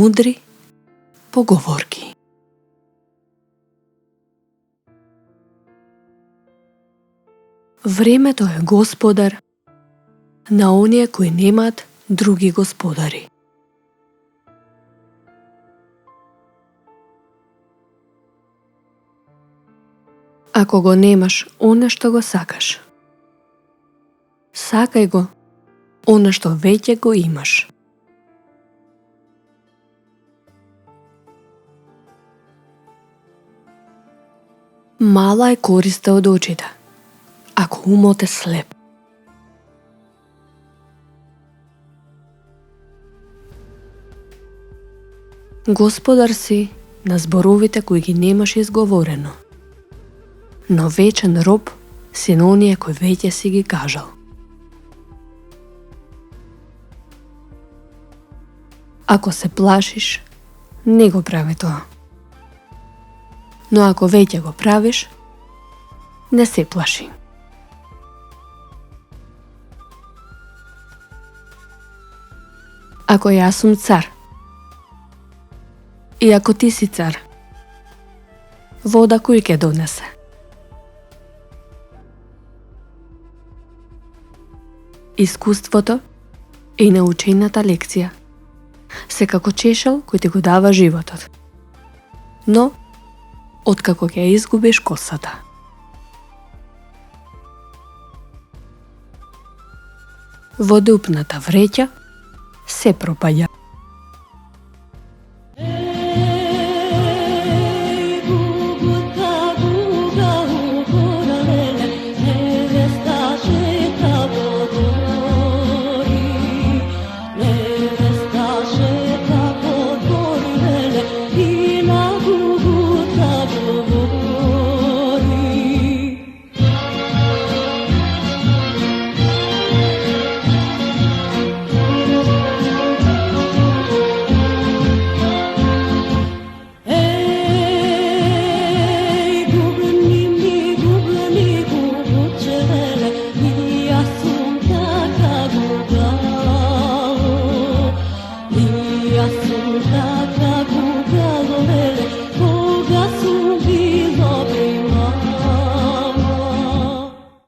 мудри поговорки. Времето е господар на оние кои немаат други господари. Ако го немаш оно што го сакаш, сакај го оно што веќе го имаш. Мала е користа од очите, ако умот е слеп. Господар си на зборовите кои ги немаш изговорено, но вечен роб си на оние кои веќе си ги кажал. Ако се плашиш, не го прави тоа. Но ако веќе го правиш, не се плаши. Ако јас сум цар, и ако ти си цар, вода кој ќе донесе? Искуството и научената лекција се како чешел кој ти го дава животот. Но, откако ќе изгубиш косата. Во дупната вреќа се пропаѓа.